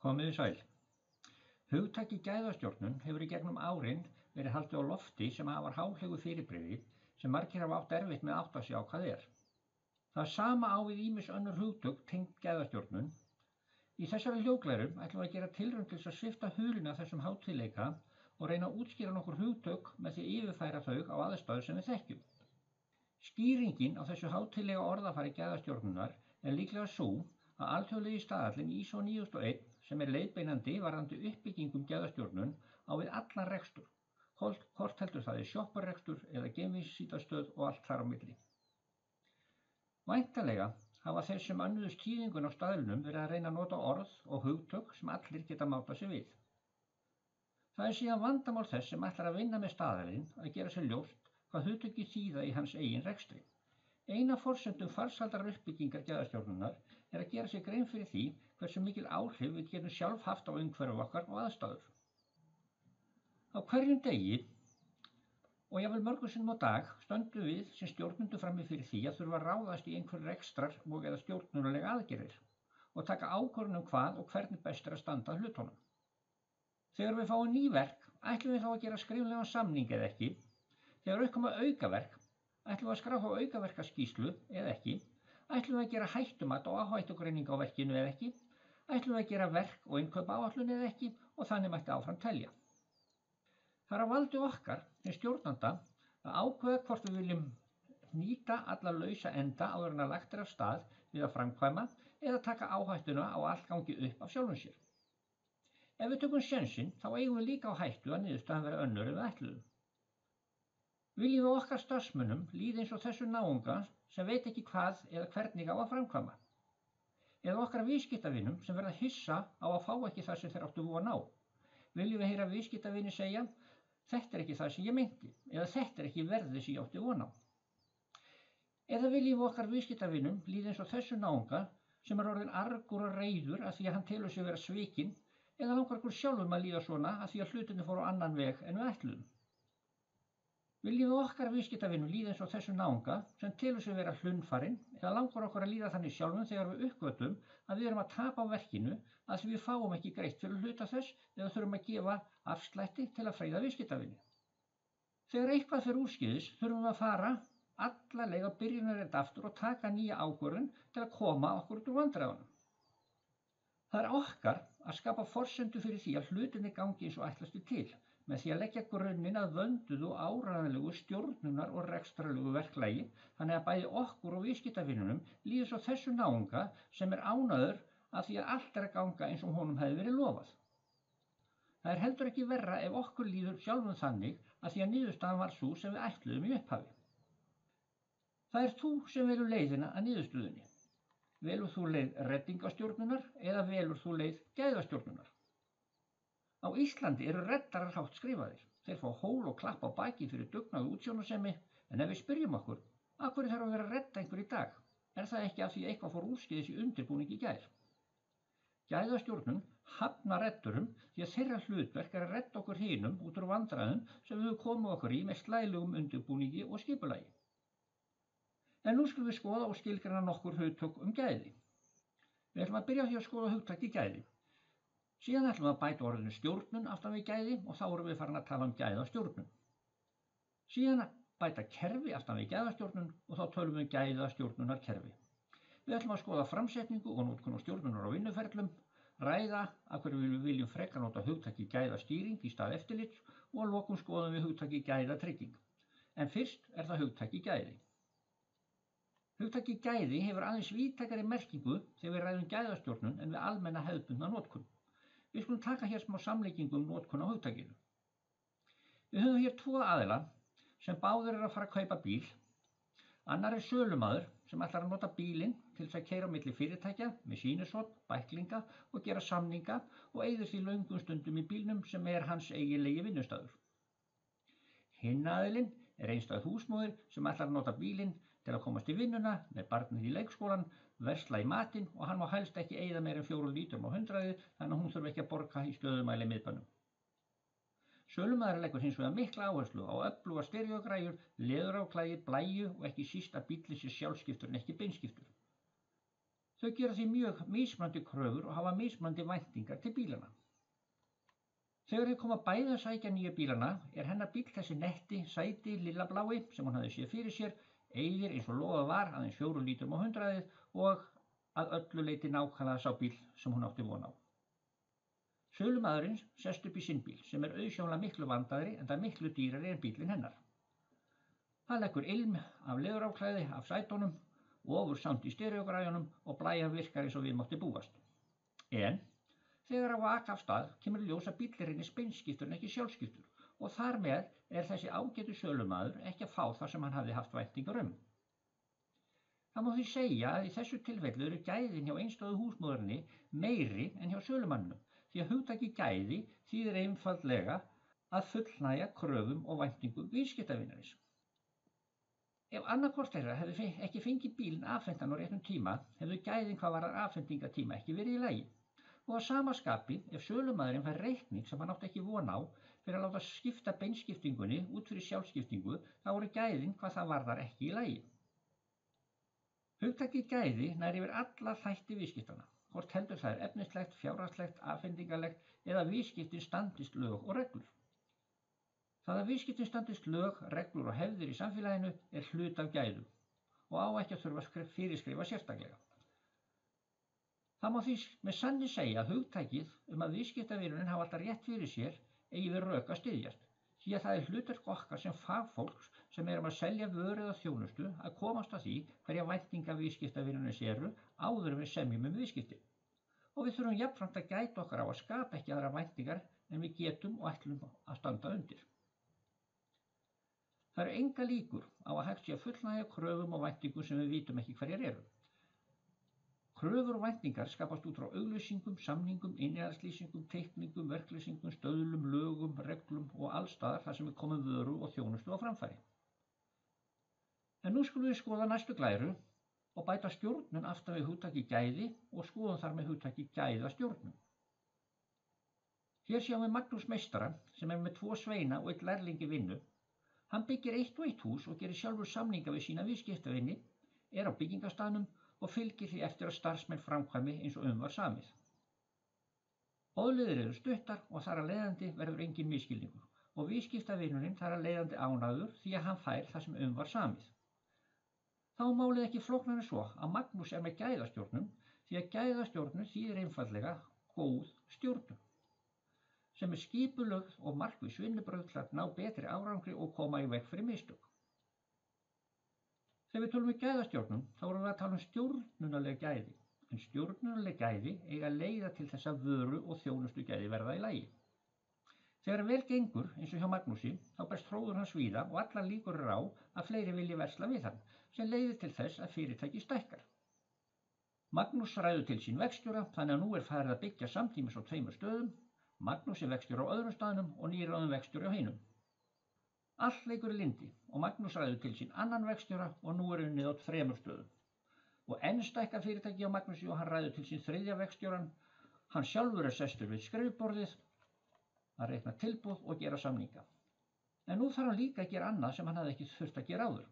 Komiði sæl. Hugtakið gæðastjórnun hefur í gegnum árin verið haldið á lofti sem afar háfleygu fyrirbrigði sem margir hafa átt erfitt með að átta sig á hvað er. Það sama á við ýmis önnur hugtök tengd gæðastjórnun. Í þessari hljóðglæru ætlum við að gera tilraun til að svipta huluna þessum hátíðleika og reyna að útskýra nokkur hugtök með því að yfirfæra þau á aðstæður sem við þekkjum. Skýringin á þessu hátíðlega orðafari gæðastjórnunar er líklega sú að alþjóðlegi staðallinn ISO 9001 sem er leiðbeinandi varðandi uppbyggingum gæðastjórnun á við allan rekstur, hvort heldur það er sjopparekstur eða geimvísindastöð og allt þar á milli. Væntanlega hafa þeir sem önnuðust þýðingun á staðlinum verið að reyna að nota orð og hugtök sem allir geta mátað sig við. Það er síðan vandamál þess sem ætlar að vinna með staðalinn að gera sér ljóst hvað hugtöki þýða í hans eigin rekstri. Ein af forsendum farsældar uppbyggingar gæðastjórnunar er að gera sér grein fyrir því hversu mikil áhrif við getum sjálf haft á umhverfi okkar og aðstæður. Á hverjum degi og jafnvel mörgum sinnum á dag stöndum við sem stjórnendur frammi fyrir því að þurfa að ráðast í einhver rekstrar og eða stjórnunarlega aðgerðir og taka ákvörðun hvað og hvernig best er að standa að hlutunum. Þegar við fáum ný verk, ætlum við þá að gera skriflegan samning eða ekki. Þegar uppkoma aukaverk, ætlum við að skrá þá aukaverkaskýrslu eða ekki. Ætlum við að gera hættumat og áhættugreining á verkinu eða ekki. Ætlum við að gera verk og innkaupaáætlun eða ekki og þannig mætti áfram telja. Það er á valdi okkar sem stjórnanda að ákveða hvort við viljum nýta alla lausa enda áður en að lagt er af stað við að framkvæma eða taka áhættuna á allt gangi upp af sjálfum sér. Ef við tökum sénsinn þá eigum við líka á hættu að niðurstaðan vera önnur en við ætluðum. Viljum við okkar starfsmönnum líða eins og þessu náunga sem veit ekki hvað eða hvernig á að framkvæma? Eða okkar viðskiptavinum sem verða hissa á að fá ekki það sem þeir áttu von á? Viljum við heyra viðskiptavini segja, þetta er ekki það sem ég meinti, eða þetta er ekki verðið sem ég átti von á? Eða viljum við okkar viðskiptavinum líða eins og þessu náunga sem er orðinn argur og reiður af því að hann telur sig vera svikinn, eða langar okkur sjálfum að líða svona af því að hlutinni fóru á annan veg en við ætluðum? Viljum við okkar viðskiptavinum líða eins og þessu náunga sem telur sig vera hlunnfarinn eða langar okkur að líða þannig sjálfum þegar við uppgötvum að við erum að tapa á verkinu að því við fáum ekki greitt fyrir hluta þess eða þurfum að gefa afslætti til að freyða viðskiptavini? Þegar eitthvað fer úrskeiðis þurfum við að fara alla leið á byrjunarreit aftur og taka nýja ákvörðun til að koma okkur út úr vandræðunum. Það er okkar að skapa forsendu fyrir því að hlutinni gangi eins og ætlastu til, með því að leggja grunninn að vönduðu og áreiðanlegu stjórnunar- og rekstrarlegu verklagi, þannig að bæði okkur og viðskiptavinunum líður svo þessu náunga sem er ánægður af því að allt er að ganga eins og honum hefði verið lofað. Það er heldur ekki verra ef okkur líður sjálfum þannig að því að niðurstaðan var sú sem við ætluðum í upphafi. Það er þú sem velur leiðina að niðurstöðunni. Velur þú leið reddingastjórnunar eða velur þú leið gæðastjórnunar? Á Íslandi eru reddarar hátt skrifaðir. Þeir fá hól og klapp á baki fyrir dugnað og útsjónarsemi, en ef við spyrjum okkur, af hverju þarf að vera að redda einhver í dag? Er það ekki af því eitthvað fór úrskeiðis í undirbúningi í gær? Gæðastjórnun hafnar reddurum því að þeirra hlutverk er að redda okkur hinum út úr vandræðum sem við komum okkur í með slælegum undirbúningi og skipulagi. En nú skulum við skoða og skilgreina nokkur hugtök gæði. Við ætlum að byrja á því að skoða hugtakið gæði. Síðan ætlum við að bæta orðinu stjórnun aftan við gæði og þá erum við farin að tala gæðastjórnun. Síðan bæta kerfi aftan við gæðastjórnun og þá tölum við gæðastjórnunarkerfi. Við ætlum að skoða framsetningu og notkun og stjórnunar á vinnuferlum, ræða af hverju við viljum frekar nota hugtakið gæðastýring í stað eftirlits og að lokum skoðum við hugtakið gæðatrygging. En fyrst er það hugtakið gæði. Hugtakið gæði hefur aðeins víðtækari merkingu þegar við ræðum gæðastjórnun en við almenna hefðbundna notkun. Við skulum taka hér smá samlíkingu notkun á hugtakinu. Við höfum hér tvo aðila sem báðir eru að fara að kaupa bíl. Annar er sölumaður sem ætlar að nota bílinn til þess að keyra á milli fyrirtækja með sýnishorn, bæklinga og gera samninga og eyðir því löngum stundum í bílnum sem er hans eiginlegi vinnustaður. Hinn aðilinn er einstæð húsmóðir sem ætlar að nota bílinn til að komast í vinnuna með barnið í leikskólan, versla í matinn og hann má helst ekki eyða meira en 4 lítrum á 100 þannig að hún þurfi ekki að borga í stöðumæli miðbænum. Sölumaður leggur hins vegar mikla áherslu á öflugar stereogræjur, leðuráklæði, blæju og ekki síst að bíllinn sé sjálfskiptur en ekki beinskiptur. Þau gera því mjög mismunandi kröfur og hafa mismunandi væntingar til bílana. Þegar þau koma bæði að sækja nýju bílana hennar bíll þessi netti, sæti, lilla blái sem hún hafði séð fyrir sér, eyðir eins og lofað var aðeins 4 lítrum á 100 og að öllu leyti nákvæmlega sá bíl sem hún átti von á. Sölumaðurinn sest upp í sinn bíl sem auðsjónlega miklu vandaðri en það miklu dýrari en bílinn hennar. Það leggur ilm af leðuráklæði af sætunum, ofur samt í stereogræjunum og blæjan virkar eins og við mátti búast. En þegar á að aka af stað kemur ljós að bíllinn er beinskiptur en ekki sjálfskiptur og þar með þessi ágætu sölumaður ekki að fá það sem hann hafði haft væntingar um. Það má því segja að í þessu tilfellu eru gæðin hjá einstöðu húsmóðurinni meiri en hjá sölumanninum, því að hugtakið gæði þýðir einfaldlega að fullnægja kröfum og væntingum viðskiptavinarins. Ef annarkvort þeirra hefði ekki fengið bílinn afhentan á réttum tíma, hefðu gæðin hvað varðar afhendingatíma ekki verið í lagi. Og að sama skapi, ef sölumaðurinn fær reikning sem hann átti ekki von á fyrir að láta skipta beinskiptingunni út fyrir sjálfskiptingu, þá voru gæðin hvað það varðar ekki í lagi. Hugtakið gæði nær yfir alla þætti viðskiptana, hvort heldur það efnislegt, fjárhagslegt, afhendingarlegt eða viðskiptin standist lög og reglur. Það að viðskiptin standist lög, reglur og hefðir í samfélaginu hluti af gæðum og á ekki að þurfa að fyrirskrifa sérstaklega. Það má því með sanni segja að hugtakið að viðskiptavinurinn hafa alltaf rétt fyrir sér eigi við rök að styðjast, því að það hlutverk okkar sem fagfólks sem að selja vöru eða þjónustu að komast að því hverja væntingar viðskiptavinurins eru áður en við semjum viðskipti. Og við þurfum jafnframt að gæta okkar á að skapa ekki aðra væntingar en við getum og ætlum að standa undir. Það eru engar líkur á að hægt sé að fullnægja kröfum og væntingum sem við vitum ekki hverjar eru. Kröfur og væntingar skapast út frá auglýsingum, samningum, innihaldslýsingum, teikningum, verklýsingum, stöðlum, lögum, reglum og allstaðar þar sem við komum vöru og þjónustu á framfæri. En nú skulum við skoða næstu glæru og bæta stjórnun aftan við hugtakið gæði og skoðum þar með hugtakið gæðastjórnun. Hér sjáum við Magnús meistara sem með 2 sveina og 1 lærling í vinnu. Hann byggir 1 og 1 hús og gerir sjálfur samninga við sína viðskiptavini, á byggingastaðnum og fylgir því eftir að starfsmenn framkvæmi eins og var samið. Boðleiðir eru stuttar og þar að leiðandi verður engin misskilningur og viðskiptavinurinn þar að leiðandi ánægður því að hann fær það sem var samið. Þá er málið ekki flóknara en svo að Magnús með gæðastjórnun því að gæðastjórnun þýðir einfaldlega góð stjórnun sem skipulögð og markviss vinnubrögð til að ná betri árangri og koma í veg fyrir mistök. Þegar við tölum gæðastjórnun þá erum við að tala stjórnunarleg gæði, en stjórnunarleg gæði eiga að leiða til þess að vöru og þjónustu gæði verða í lagi. Þegar vel gengur, eins og hjá Magnúsi, þá berst hróður hans víða og allar líkur eru á að fleiri vilji versla við hann, sem leiðir til þess að fyrirtæki stækkar. Magnús ræður til sín verkstjóra, þannig að nú farið að byggja samtímis á 2 stöðum. Magnús verkstjóri á öðrum staðnum og nýráðinn verkstjóri á hinum. Allt leikur í lyndi og Magnús ræður til sín annan verkstjóra og nú unnið á 3 stöðum. Og enn stækkar fyrirtæki á Magnúsi og hann ræður til sín 3. verkstjóran. Hann sjálfur sestur við skrifborðið að reikna tilboð og gera samninga. En nú þarf hann líka að gera annað sem hann hafði ekki þurft að gera áður.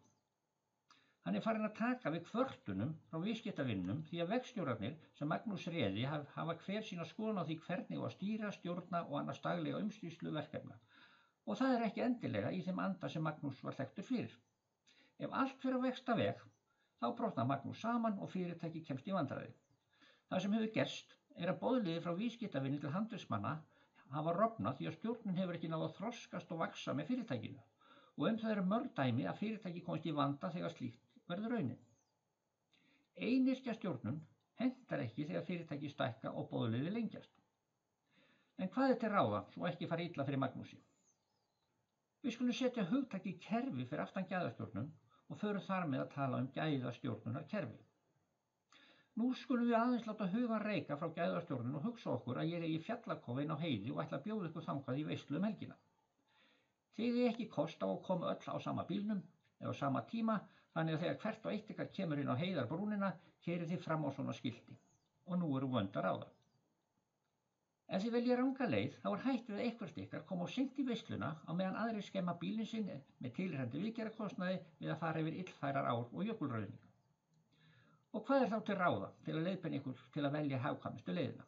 Hann farinn að taka við kvörtunum frá viðskiptavinnum því að verkstjórarnir sem Magnús réði hafa hver sína skoðun á því hvernig að stýra, stjórna og annars daglega umsýslu verkefna. Og það ekki endilega í þeim anda sem Magnús var þekktur fyrir. Ef allt fer á versta veg, þá brotnar Magnús saman og fyrirtæki kemst í vandræði. Það sem hefur gerst að boðleiðir frá viðskiptavinni til handverksmanna hafa rofnað því að stjórnin hefur ekki náð að þroskast og vaxa með fyrirtækinu. Og það eru mörg dæmi að fyrirtæki komast í vanda þegar slíkt verður raunin. Einyrkjastjórnun hentar ekki þegar fyrirtæki stækka og boðleiðir lengjast. En hvað til ráða svo ekki fari illa fyrir Magnúsi? Við skulum setja hugtakið kerfi fyrir aftan gæðastjórnun og förum þar með að tala gæðastjórnunarkerfi. Nú skulum við aðeins láta hugan reika frá gæðastjórnun og hugsa okkur að ég í fjallakofa inn á heiði og ætla að bjóða ykkur þangað í veislu helgina. Þið ekki kost á að koma öll á sama bílnum eða á sama tíma, þannig að þegar hvert og eitt ykkar kemur inn á heiðarbrúnina, keyrið þið fram á svona skilti. Og nú eru vönd að ráða. Ef þið veljið ranga leið, þá hætt við að eitthvert ykkar koma á seint í veisluna á meðan aðrir skemma bílinn sinn með tilheyrandi viðgerðarkostnaði við að fara yfir illfærar ár og jökulruðninga. Og hvað þá til ráða til að leiðbeina ykkur til að velja hagkvæmustu leiðina?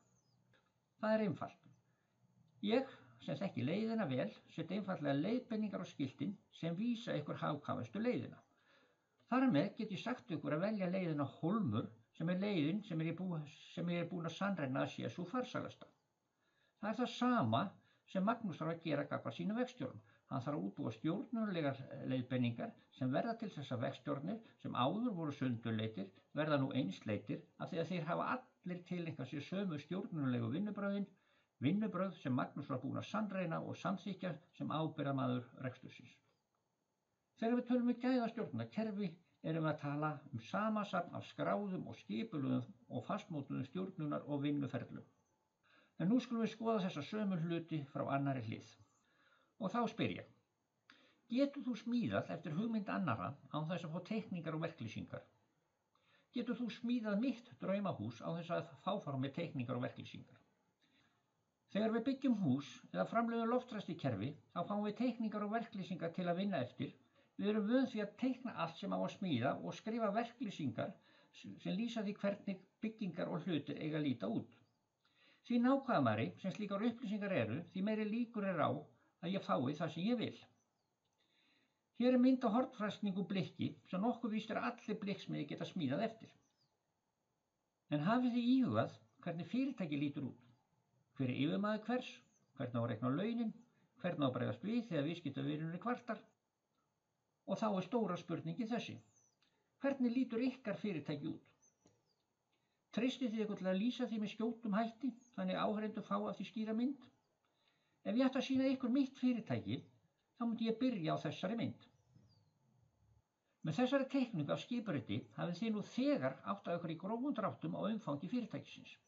Það er einfalt. Ég, sem þekki leiðina vel, set einfaldlega leiðbeiningar á skiltin sem vísa ykkur hagkvæmustu leiðina. Þar með get ég sagt ykkur að velja leiðina Hólmur sem er leiðin sem ég er búin að sannreyna að sé sú farsælasta. Það er það sama sem Magnús þarf að gera gagnvart sínum verkstjórum. Hann þarf að útbúa stjórnunarlegar leiðbeiningar sem verða til þess að verkstjórnir sem áður voru sundurleitir verða nú einsleitir af því að þeir hafa allir tileinkað sér sömu stjórnunarlegu vinnubrögð sem Magnús var búinn að sannreyna og samþykkja sem ábyrgðarmaður rekstursins. Þegar við tölum gæðastjórnunarkerfi erum við að tala samasafn af skráðum og skipulögðum og fastmótuðum stjórnunar- og vinnuferlum. En nú skulum við skoða þessa sömu hluti frá annarri hlið. Og þá spyr ég, getur þú smíðað eftir hugmynd annarra án þess að fá teikningar og verklýsingar? Getur þú smíðað mitt draumahús án þess að fá með teikningar og verklýsingar? Þegar við byggjum hús eða framleiðum loftræstikerfi, þá fáum við teikningar og verklýsingar til að vinna eftir. Við erum vön því að teikna allt sem á að smíða og skrifa verklýsingar sem lýsa því hvernig byggingar og hlutir eiga að líta út. Því nákvæmari sem slíkar upplýsingar eru, því meiri líkur er á að ég fái það sem ég vil. Hér er mynd á hornfræstingu blikki sem nokkuð víst er að allir blikksmiðir geta smíðað eftir. En hafið þið íhugað hvernig fyrirtæki lítur út? Hver er yfirmaður hvers? Hvernig á að reikna launin? Hvernig á að bregðast við þegar viðskiptavinurinn kvartar? Og þá er stóra spurningin þessi. Hvernig lítur ykkar fyrirtæki út? Treystið þið ykkur til að lýsa því með skjótum hætti, þannig áhorfendur fá af því skýra mynd? Ef ég ætti að sýna ykkur mitt fyrirtæki, þá myndi ég byrja á þessari mynd. Með þessari teikningu af skipuriti hafið þið nú þegar áttað ykkur í grófum dráttum á umfangi fyrirtækisins.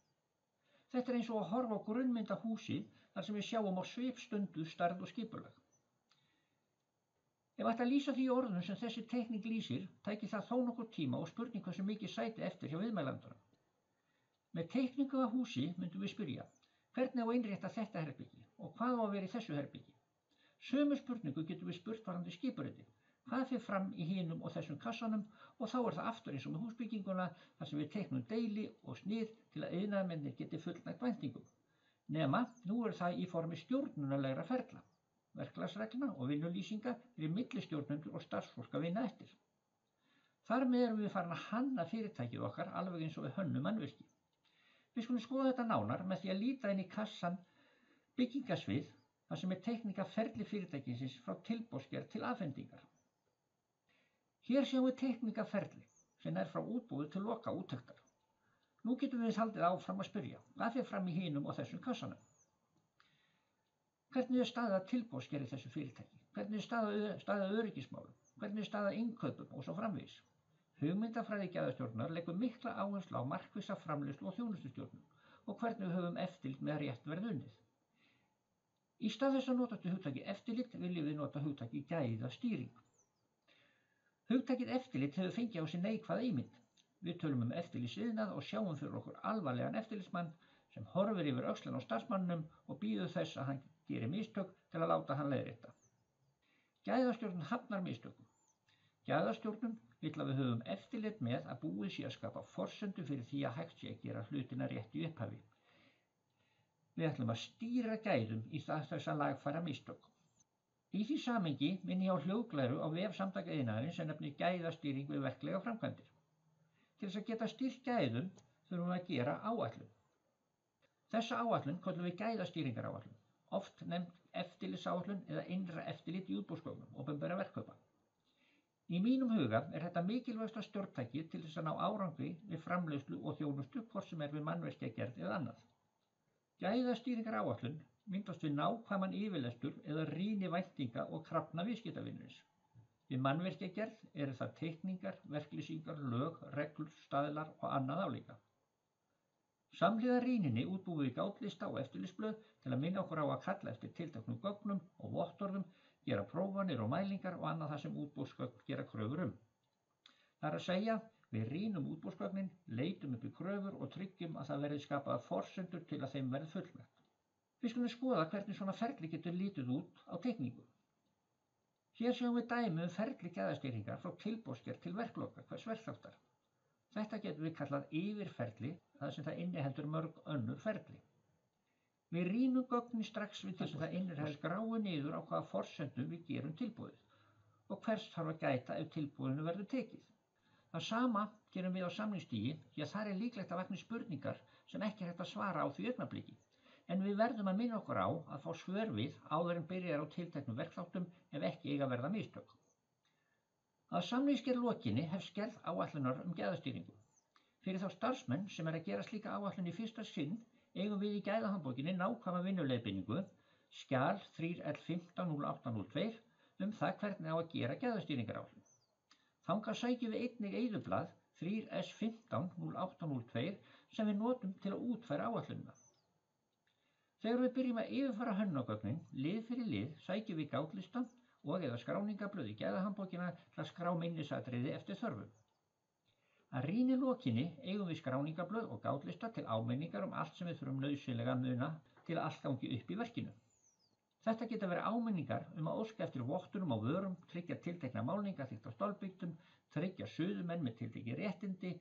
Þetta er eins og að horfa á grunnmynd af húsi þar sem við sjáum á svipstundu stærð og skipulag. Ef ætti að lýsa því orðum sem þessi teikning lýsir, tæki það þó nokkur tíma og spurning hversu mikið sæti eftir hjá viðmælandanum. Með teikningu af húsi myndum við spyrja, hvernig á að innrétta þetta herbyggi og hvað á að vera í þessu herbyggi? Sömu spurningu getum við spurt varðandi skipuriti. Hvað fer fram í hinum og þessum kassanum og þá er það aftur eins og með húsbygginguna þar sem við teiknum deili og snið til að iðnaðarmennir geti fullnægt væntingum. Nema, nú er það í formi stjórnunarlegra ferla. Verklagsreglna og vinnulýsinga fyrir millistjórnendur og starfsfólk að vinna eftir. Þar með erum við farin að hanna fyrirtækið okkar alveg eins og við hönnum mannvirki. Við skulum skoða þetta nánar með því að líta inn í kassan byggingasvið þar sem er teikning af ferli fyrirtækisins frá tilboðsgerð til afhendingar. Hér sjáum við teikning af ferli sem er frá útboði til loka úttektar. Nú getum við haldið áfram að spyrja, hvað fer fram í hinum og þessum kassanum? Hvernig er staðið að tilboðsgerð í þessu fyrirtæki? Hvernig er staðið að öryggismálum? Hvernig er staðið að innkaupum og svo framvegis? Hugmyndafræði gæðastjórnar leggur mikla áherslu á markvissa framleiðslu og þjónustustjórnun og hvernig við höfum eftirlit með að rétt verði unnið. Í stað þess að nota hugtakið eftirlit viljum við nota hugtakið gæðastýring. Hugtakið eftirlit hefur fengið á sig neikvæða ímynd. Við tölum eftirlitsiðnað og sjáum fyrir okkur alvarlegan eftirlitsmann sem horfir yfir öxlina á starfsmanninum og bíður þess að hann geri mistök til að láta hann leiðrétta. Gæðastjórnun hafnar mistökum. Gæðastjórnun vill að við höfum eftirlit með að búið sé að skapa forsendu fyrir því að hægt sé að gera hlutina rétt í upphafi. Við ætlum að stýra gæðum í stað þess að lagfæra mistök. Í því samhengi minni ég á hljóðglæru á vef Samtaka iðnaðarins sem nefnir gæðastýring við verklega framkvæmdir. Til þess að geta stýrt gæðum þurfum við að gera áætlun. Þessa áætlun köllum við gæðastýringaráætlun, oft nefnd eftirlitsáætlun eða innra eftirlit í útboðsgögnum opinberra verkkaupa. Í mínum huga er þetta mikilvægasta stjórntækið til þess að ná árangri við framleiðslu og þjónustu hvort sem er við mannvirkjagerð eða annað. Gæðastýringaráætlun myndast við nákvæman yfirlestur eða rýni væntinga og krafna viðskiptavinarins. Við mannvirkjagerð eru það teikningar, verklýsingar, lög, reglur, staðlar og annað álíka. Samhliða rýninni útbúum við gátlista og eftirlitsblöð til að minna okkur á að kalla eftir tilteknum gögnum og vottorðum, gera prófanir og mælingar og annað það sem útboðsgögn gera kröfur Það er að segja, við rýnum útboðsgögnin, leitum upp í kröfur og tryggjum að það verði skapaðar forsendur til að þeim verði fullnægt. Við skulum skoða hvernig svona ferli getur litið út á teikningu. Hér sjáum við dæmi ferli gæðastýringar frá tilboðsgerð til verkloka hvers verkþáttar. Þetta getum við kallað yfirferli þar sem það inniheldur mörg önnur ferli. Við rýnum gögnin strax við þar sem það inniheldur skráum niður á hvaða forsendum við gerum tilboðið og hvers þarf að gæta ef tilboðinu verður tekið. Það sama gerum við á samningsstigi því að þar er líklegt að vakna spurningar sem ekki er hægt að svara á því augnabliki. En við verðum að minna okkur á að fá svör við áður en byrjar á tilteknum verkþáttum ef ekki eiga að verða mistök. Að samningsgerð lokinni hefst gerð áætlunar gæðastýringu. Fyrir þá starfsmenn sem að gera slíka áætlun í fyrsta sinn eigum við í gæðahandbókinni nákvæma vinnuleiðbeiningu, skjal 3L150802 það hvernig á að gera gæðastýringaráætlun. Þangað sækjum við einnig eyðublað 3S150802 sem við notum til að útfæra áætlunina. Þegar við byrjum að yfirfara hönnunargögnin lið fyrir lið sækjum við gátlista og eða skráningablöð í gæðahandbókina til að skrá minnisatriði eftir þörfum. Að rýni lokinni eigum við skráningablöð og gátlista til áminningar allt sem við þurfum nauðsynlega að muna til að allt gangi upp í verkinu. Þetta geta verið áminningar að óska eftir vottunum á vörum, tryggja tiltekna málningaþykkt á stálbyggjum, tryggja suðumenn með tiltekin réttindi,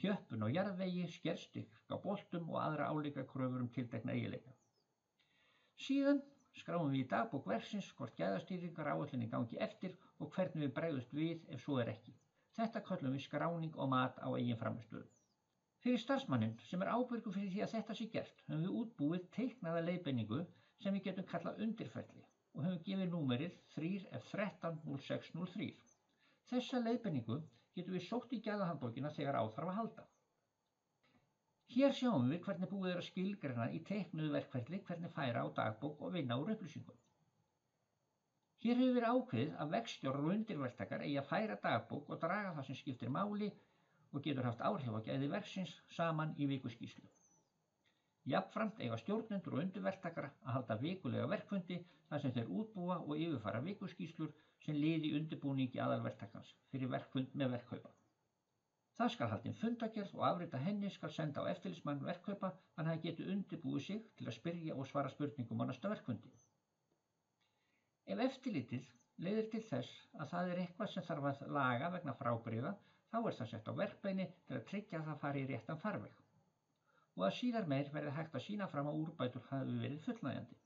þjöppun á jarðvegi, skerstyrk á boltum og aðra álíka kröfur tiltekna eiginleika. Síðan skráum við í dagbók verksins hvort gæðastýringaráætlunin gangi eftir og hvernig við bregðumst við ef svo er ekki. Þetta köllum við skráning og mat á eigin frammistöðu. Fyrir starfsmanninn sem er ábyrgur fyrir því að þetta sé gert höfum við útbúið teiknaða leiðbeiningu sem við getum kallað undirferli og höfum gefið númerið 3F130603. Þessa leiðbeiningu getum við sótt í gæðahandbókina þegar á þarf að halda. Hér sjáum við hvernig búið er að skilgreina í teiknuðu verkferli hvernig færa á dagbók og vinna úr upplýsingum. Hér hefur verið ákveðið að verkstjórar og undirverktakar eigi að færa dagbók og draga það sem skiptir máli og getur haft áhrif á gæði verksins saman í vikuskýrslu. Jafnframt eiga stjórnendur og undirverktakar að halda vikulega verkfundi þar sem þeir útbúa og yfirfara vikuskýrslur sem lið í undirbúningi aðalverktakans fyrir verkfund með verkkaupa. Það skal haldin fundagerð og afrita henni skal senda á eftirlitsmann verkkaupa þannig að hann geti undirbúið sig til að spyrja og svara spurningum á næsta verkfundi. Ef eftirlitið leiðir til þess að það er eitthvað sem þarf að laga vegna frábrigða, þá er það sett á verkbeini til að tryggja að það fari í réttan farveg og að síðar meir verði hægt að sýna fram á úrbætur hafi verið fullnægjandi.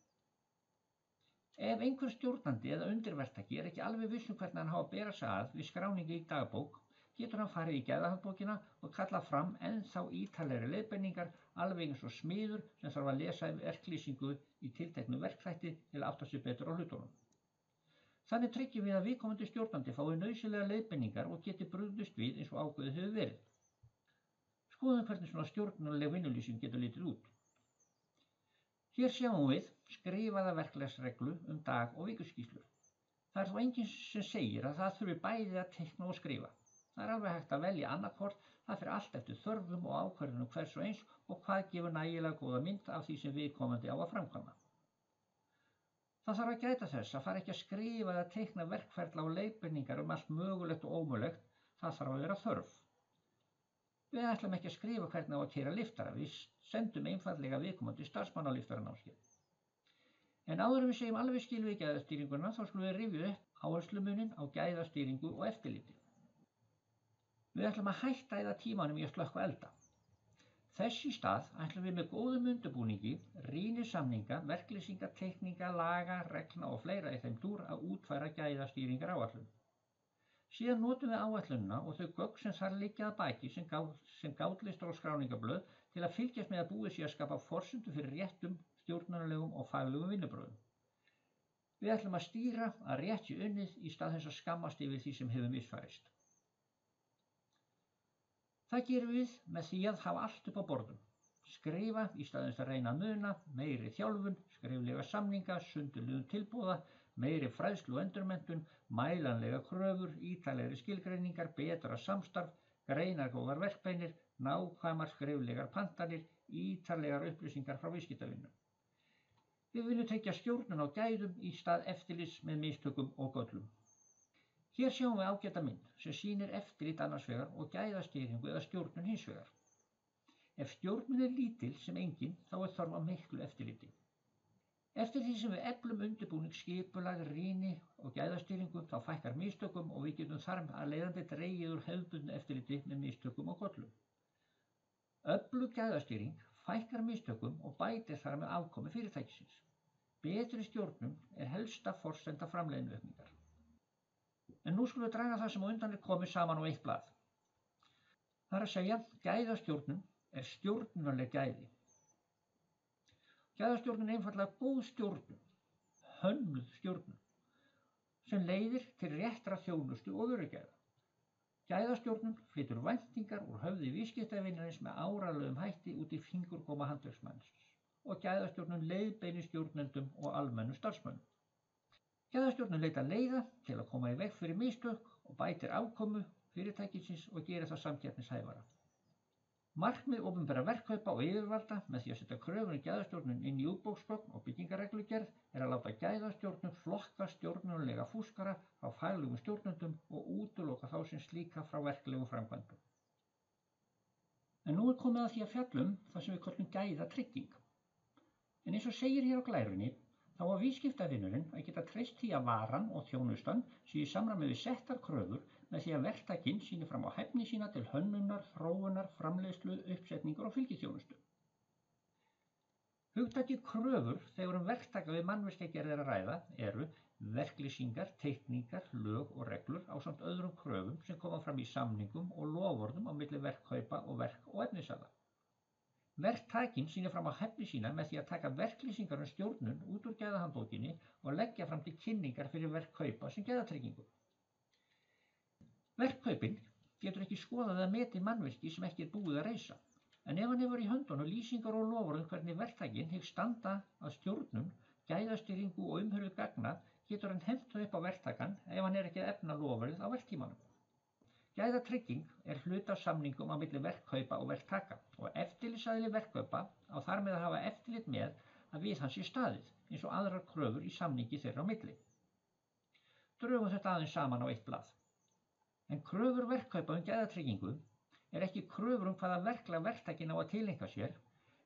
Ef einhver stjórnandi eða undirverktaki er ekki alveg viss hvernig hann á að bera sig að við skráningu í dagbók, getur hann farið í gæðahandbókina og kallað fram ennþá ítarlegri leiðbeiningar alveg eins og smiður sem þarf að lesa verklýsingu í tilteknu verkþætti til að átta sig betur á hlutunum. Þannig tryggjum við að viðkomandi stjórnandi fái nauðsynlegar leiðbeiningar og geti brugðist við eins og ákveðið hefur verið. Skoðum hvernig svona stjórnunarleg vinnulýsing getur litið út. Hér sjáum við skrifaða verklagsreglu dag- og vikuskýrslur. Það er þó enginn sem segir að það þurfi bæði að teikna og skrifa. Það er alveg hægt að velja annarkvort, það fyrir allt eftir þörfum og ákvörðunum hvers og eins og hvað gefur nægilega góða mynd af því sem viðkomandi á að framkvæma. Það þarf að gæta þess að fara ekki að skrifa eða teikna verkferla og leiðbeiningar allt mögulegt og ómögulegt, það þarf að vera þörf. Við ætlum ekki að skrifa hvernig á að keyra lyftara, við sendum einfaldlega viðkomandi starfsmann á lyftaranámskeið. En áður en við segjum alveg skil við gæðastýringuna þá skulum við rifja upp áherslumuninn á gæðastýringu og eftirliti. Við ætlum að hætta eða tímanum í að slökkva elda. Þess í stað ætlum við með góðum undirbúningi, rýni samninga, verklýsinga, teikninga, laga, reglna og fleira í þeim dúr að útfæra gæðastýringar áætlun. Síðan notum við áætlunina og þau gögn sem þar liggja að baki sem gátlistar og skráningablöð til að fylgjast með að búið sé að skapa forsendur fyrir réttum, stjórnunarlegum og faglegum vinnubrögðum. Við ætlum að stýra að rétt sé unnið í stað þess að skammast yfir því sem hefur misfarist. Það gerum við með því að hafa allt upp á borðum. Skrifa í staðins að reyna að muna, meiri þjálfun, skriflega samninga, sundurliðun tilboða, meiri fræðslu og endurmenntun, mælanlega kröfur, ítarlegri skilgreiningar, betra samstarf, greinargóðar verkbeinir, nákvæmar skriflegar pantanir, ítarlegar upplýsingar frá viðskiptavinum. Við viljum tryggja stjórnun á gæðum í stað eftirlits með mistökum og göllum. Hér sjáum við ágæta mynd sem sýnir eftirlit annars vegar og gæðastýringu eða stjórnun hins vegar. Ef stjórnun er lítil sem engin þá er þörf á miklu eftirliti. Eftir því sem við eflum undirbúning, skipulag, rýni og gæðastýringu þá fækkar mistökum og við getum þar að leiðandi dregið úr hefðbundnu eftirliti með mistökum og göllum. Öflug gæðastýring fækkar mistökum og bætir þar með afkomu fyrirtækisins. Betri stjórnun helsta forsenda framleiðniaukningar. En nú skulum við draga það sem á undan komið saman á eitt blað. Það að segja, gæðastjórnun stjórnunarleg gæði. Gæðastjórnun einfaldlega góð stjórnun, hönnuð stjórnun, sem leiðir til réttra þjónustu og vörugæða. Gæðastjórnun flytur væntingar úr höfði viðskiptavinarins með áreiðanlegum hætti út í fingurgóma handverksmannsins og gæðastjórnun leiðbeinir stjórnendum og almennum starfsmönnum. Gæðastjórnun leitar leiða til að koma í veg fyrir mistök og bætir afkomu fyrirtækisins og gerir það samkeppnishæfara. Markmið opinberra verkkaupa og yfirvalda með því að setja kröfur gæðastjórnun inn í útboðsgögn og byggingarreglugerð að láta gæðastjórnun flokka stjórnunarlega fúskara frá faglegum stjórnendum og útiloka þá sem slíka frá verklegum framkvæmdum. En nú komið að því að fjalla það sem við köllum gæðatrygging. En eins og segir hér á glærunni, þá á viðskiptavinurinn að geta treyst því að varan og þjónustan séu í samræmi við settar kröfur með því að verktakinn sýni fram á hæfni sína til hönnunar, þróunar, framleiðslu, uppsetningar og fylgiþjónustu. Hugtakið kröfur þegar verktaka við mannvirkjagerð að ræða eru verklýsingar, teikningar, lög og reglur ásamt öðrum kröfum sem koma fram í samningum og loforðum á milli verkkaupa og verk- og efnisala. Verktakinn sýnir fram á hæfni sína með því að taka verklýsingar stjórnun út úr gæðahandbókinni og leggja fram til kynningar fyrir verkkaupa sem gæðatryggingu. Verkkaupinn getur ekki skoðað að meti mannvirki sem ekki búið að reisa, en ef hann hefur í höndunum lýsingar og loforðum hvernig verktakinn hyggst standa að stjórnun, gæðastýringu og umhirðu gagna, getur hann hent þau upp á verktakann ef hann ekki að efna loforðið á verktímanum. Gæðatrygging hluti af samningum á milli verkkaupa og verktaka og eftirlitsaðili verkkaupa á þar með að hafa eftirlit með að við hans sé staðið, eins og aðrar kröfur í samningi þeirra á milli. Drögum þetta aðeins saman á eitt blað. En kröfur verkkaupa gæðatryggingu ekki kröfur hvaða verklag verktakinn á að tileinka sér,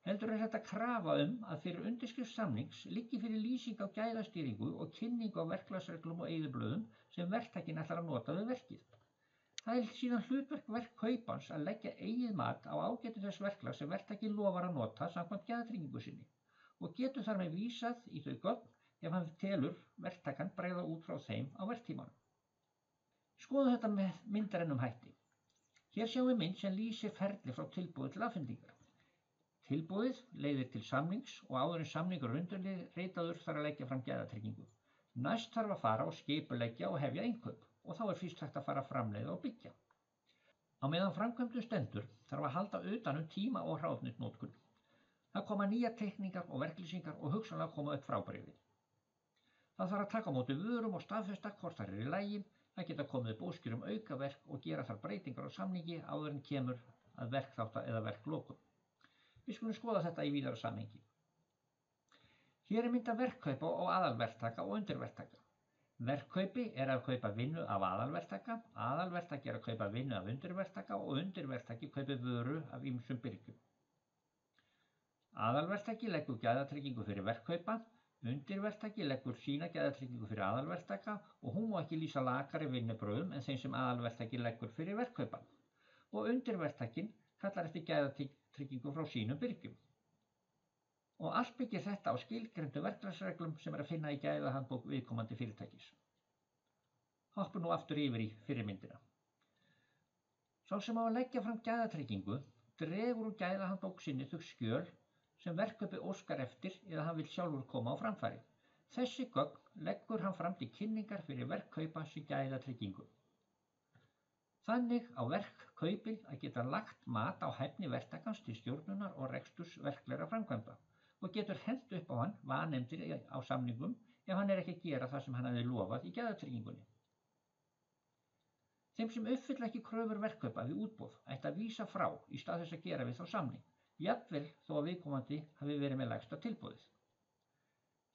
heldur þetta krafa að fyrir undirskrift samnings liggi fyrir lýsing á gæðastýringu og kynningu á verklagsreglum og eyðublöðum sem verktakinn ætlar að nota við verkið. Það síðan hlutverk verkkaupans að leggja eigið mat á ágæti þess verklags sem verktakinn lofar að nota samkvæmt gæðatryggingu sinni og getur þar með vísað í þau gögn ef hann telur verktakann bregða út frá þeim á verktímanum. Skoðum þetta með myndarennum hætti. Hér sjáum við mynd sem lýsir ferli frá tilboði til afhendingar. Tilboðið leiðir til samnings og áður en samningur undirritaður þarf að leggja fram gæðatryggingu. Næst þarf að fara og skipuleggja og hefja innkaup og þá fyrst hægt að fara að framleiða og byggja. Á meðan framkvæmdum stendur þarf að halda utan tíma og hráefnisnotkun. Það koma nýjar teikningar og verklýsingar og hugsanlega koma upp frábrigði. Það þarf að taka á móti vörum og staðfesta hvort þær eru í lagi. Það geta komið upp óskir aukaverk og gera þar breytingar á samningi áður en kemur að verkþátta eða verklokum. Við skulum skoða þetta í víðara samhengi. Hér mynd af verkkaupa og aðalverktaka og undirverktaka. Verkkaupi að kaupa vinnu af aðalverktaka, aðalverktaki að kaupa vinnu af undirverktaka og undirverktaki kaupi vöru af ýmsum birgjum. Aðalverktaki leggur gæðatryggingu fyrir verkkaupa, undirverktaki leggur sína gæðatryggingu fyrir aðalverktaka og hún má ekki lýsa lakari vinnubrögðum en þeim sem aðalverktaki leggur fyrir verkkaupann og undirverktakinn kallar eftir gæðatryggingu frá sínum birgjum. Og allt byggir þetta á skilgreindu verklagsreglum sem að finna í gæðahandbók viðkomandi fyrirtækis. Hoppum nú aftur yfir í fyrirmyndina. Sá sem á að leggja fram gæðatryggingu dregur úr gæðahandbók sinni þau skjöl sem verkkaupi óskar eftir eða hann vil sjálfur koma á framfæri. Þessi gögn leggur hann fram til kynningar fyrir verkkaupa sem gæðatryggingu. Þannig á verkkaupin að geta lagt mat á hæfni verktakans til stjórnunar og reksturs verklegra framkvæmda og getur hent upp á hann vanefndir á samningum ef hann ekki að gera það sem hann hefði lofað í gæðatryggingunni. Þeim sem uppfylla ekki kröfur verkkaupa við útboð ætti að vísa frá í stað þess að gera við þá samning, jafnvel þó að viðkomandi hafi verið með lægsta tilboðið.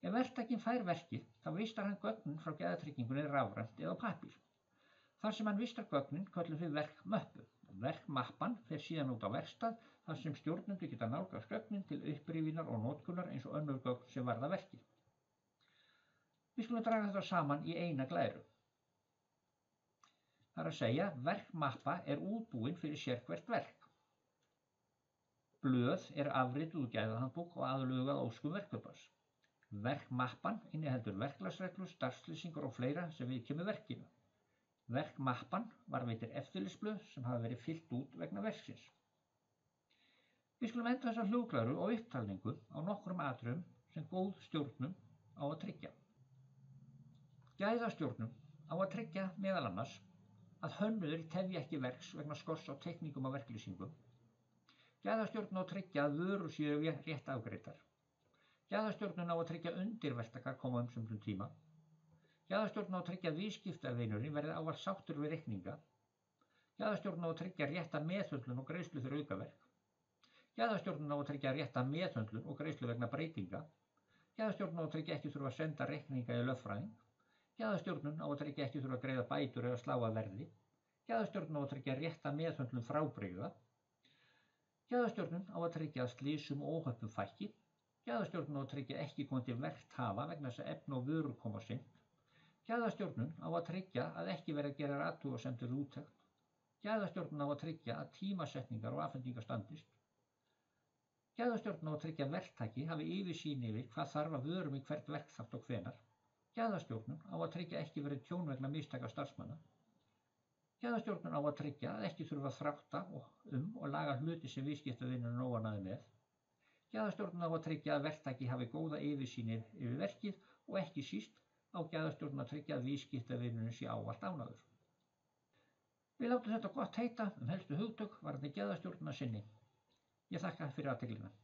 Ef verktakinn fær verkið, þá vistar hann gögnin frá gæðatryggingunni rafrænt eða á pappír. Þar sem hann vistar gögnin köllum við verkmöppu. Verkmappan fer síðan út á verkstað þar sem stjórnendur geta nálgast gögnin til upprifjunar og notkunar eins og önnur gögn sem varða verkið. Við skulum draga þetta saman í eina glæru. Það er að segja, verkmappa er útbúin fyrir sérhvert verk. Blöð er afrituð úr gæðahandbók og aðlöguð að óskum verkkaupans. Verkmappan inniheldur verklagsreglur, starfslýsingar og fleira sem viðkemur verkinu. Verkmappan varðveitir eftirlitsblöð sem hafa verið fyllt út vegna verksins. Við skulum enda þessa hljóðglæru og upptalningu á nokkrum atriðum sem góð stjórnun á að tryggja. Gæðastjórnun á að tryggja meðal annars að hönnuðir tefji ekki verks vegna skorts á teikningum og verklýsingum. Gæðastjórnun á að tryggja að vörur séu rétt afgreiddar. Gæðastjórnun á að tryggja undirverktaka koma umsömdum tíma. Gæðastjórnun á að tryggja að viðskiptavinurinn verði ávallt sáttur við reikninga. Gæðastjórnun á að tryggja rétta meðhöndlun og greiðslu fyrir aukaverk. Gæðastjórnun á að tryggja rétta meðhöndlun og greiðslu vegna breytinga. Gæðastjórnun á að tryggja ekki þurfa að senda reikninga í lögfræðing. Gæðastjórnun á að tryggja ekki þurfa að greiða bætur eða slá að verði. Gæðastjórnun á að tryggja rétta meðhöndlun frábrigða. Gæðastjórnun á að tryggja að slysum og óhöppum fækki. Gæðastjórnun á að tryggja ekki komi til verkthafa vegna þess að efni og vörur koma seint. Gæðastjórnun á að tryggja að ekki verði að gera athugasemdir við úttekt. Gæðastjórnun á að tryggja að tímasetningar og afhendingar standist. Gæðastjórnun á að tryggja að verktaki hafi yfirsýn yfir hvað þarf að vörum í hvert verkþátt og hvenær. Gæðastjórnun á að tryggja ekki verið tjón vegna mistaka starfsmanna. Gæðastjórnun á að tryggja að ekki þurfa að þrátta og laga hluti sem viðskiptavinurinn er óánægður með. Gæðastjórnun á að tryggja að verktaki hafi góða yfirsýn yfir verkið og ekki síst á gæðastjórnun að tryggja að viðskiptavinurinn sé ávallt ánægður. Við látum þetta gott heita helstu hugtök varðandi gæðastjórnuna sinni. Ég þakka fyrir athyglina.